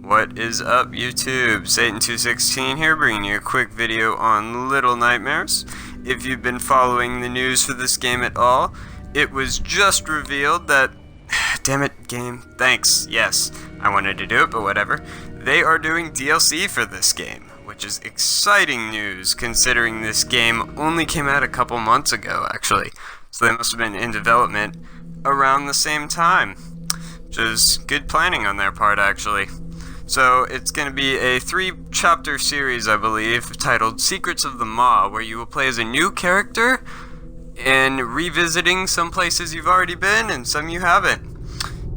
What is up, YouTube? Satan216 here, bringing you a quick video on Little Nightmares. If you've been following the news for this game at all, it was just revealed that... Damn it, game. Thanks. Yes, I wanted to do it, but whatever. They are doing DLC for this game, which is exciting news, considering this game only came out a couple months ago, actually. So they must have been in development around the same time, which is good planning on their part, actually. So it's going to be a 3-chapter series, I believe, titled Secrets of the Maw, where you will play as a new character and revisiting some places you've already been and some you haven't.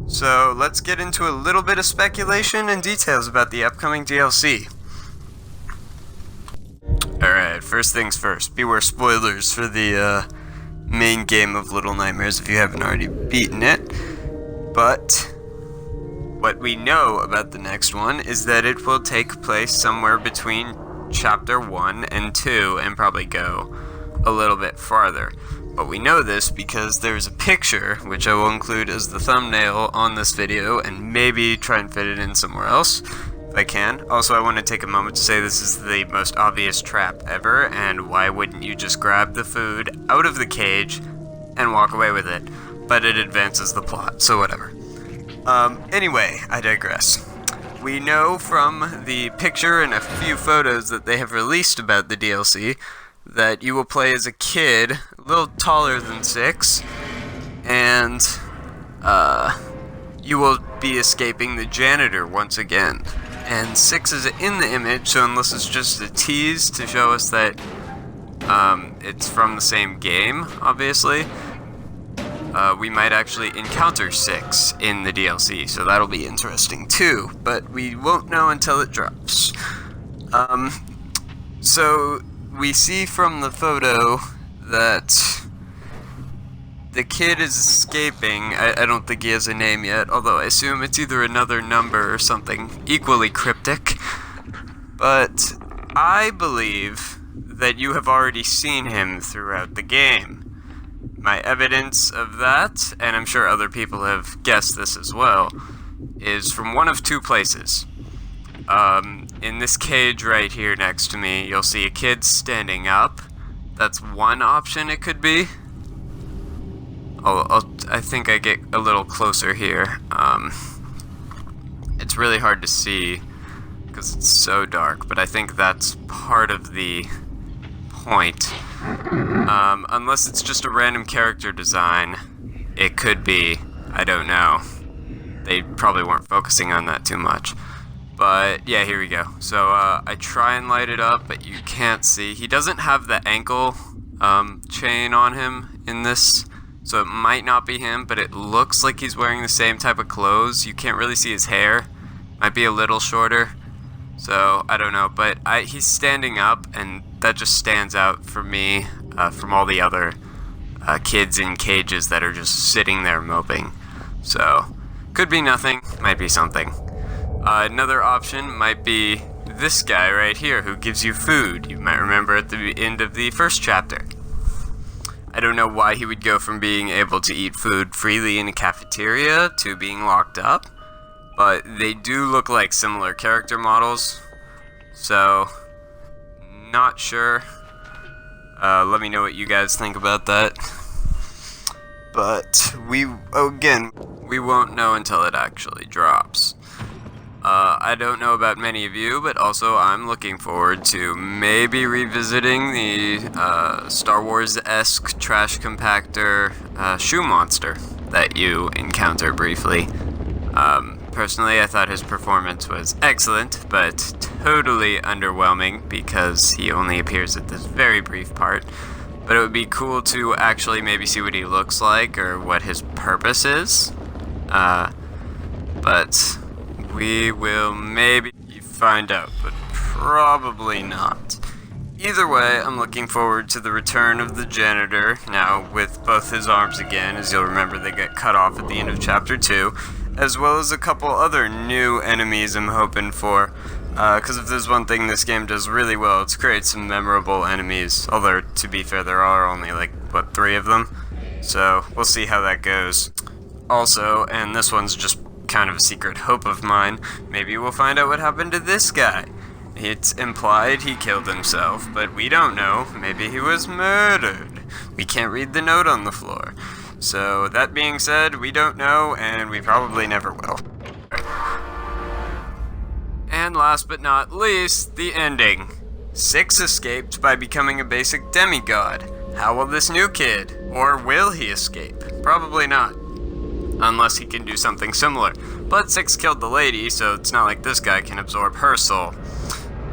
So let's get into a little bit of speculation and details about the upcoming DLC. Alright, first things first, beware spoilers for the main game of Little Nightmares if you haven't already beaten it. But what we know about the next one is that it will take place somewhere between Chapter 1 and 2 and probably go a little bit farther. But we know this because there's a picture, which I will include as the thumbnail on this video and maybe try and fit it in somewhere else if I can. Also, I want to take a moment to say this is the most obvious trap ever, and why wouldn't you just grab the food out of the cage and walk away with it? But it advances the plot, so whatever. Anyway, I digress. We know from the picture and a few photos that they have released about the DLC that you will play as a kid, a little taller than 6, and, you will be escaping the janitor once again. And 6 is in the image, so unless it's just a tease to show us that, it's from the same game, obviously, we might actually encounter 6 in the DLC, so that'll be interesting too, but we won't know until it drops. So we see from the photo that the kid is escaping. I don't think he has a name yet, although I assume it's either another number or something equally cryptic. But I believe that you have already seen him throughout the game. My evidence of that, and I'm sure other people have guessed this as well, is from one of 2 places. In this cage right here next to me, you'll see a kid standing up. That's one option it could be. I think I get a little closer here. It's really hard to see because it's so dark, but I think that's part of the point. Unless it's just a random character design, it could be. I don't know. They probably weren't focusing on that too much. But yeah, here we go. So I try and light it up, but you can't see. He doesn't have the ankle chain on him in this, so it might not be him, but it looks like he's wearing the same type of clothes. You can't really see his hair. Might be a little shorter. So I don't know, but he's standing up, and that just stands out for me from all the other kids in cages that are just sitting there moping. So could be nothing, might be something. Another option might be this guy right here who gives you food. You might remember at the end of the first chapter. I don't know why he would go from being able to eat food freely in a cafeteria to being locked up, but they do look like similar character models, so not sure. Let me know what you guys think about that. But we won't know until it actually drops. I don't know about many of you, but also I'm looking forward to maybe revisiting the Star Wars-esque trash compactor shoe monster that you encounter briefly. Personally, I thought his performance was excellent, but totally underwhelming because he only appears at this very brief part. But it would be cool to actually maybe see what he looks like or what his purpose is. But we will maybe find out, but probably not. Either way, I'm looking forward to the return of the janitor, now with both his arms again. As you'll remember, they get cut off at the end of Chapter 2, as well as a couple other new enemies I'm hoping for. Because if there's one thing this game does really well, it's create some memorable enemies. Although, to be fair, there are only, 3 of them. So, we'll see how that goes. Also, and this one's just kind of a secret hope of mine. Maybe we'll find out what happened to this guy. It's implied he killed himself, but we don't know. Maybe he was murdered. We can't read the note on the floor. So, that being said, we don't know, and we probably never will. And last but not least, the ending. Six escaped by becoming a basic demigod. How will this new kid? Or will he escape? Probably not. Unless he can do something similar. But Six killed the lady, so it's not like this guy can absorb her soul.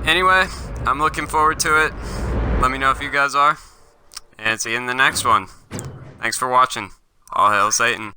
Anyway, I'm looking forward to it. Let me know if you guys are. And see you in the next one. Thanks for watching. All hail Satan.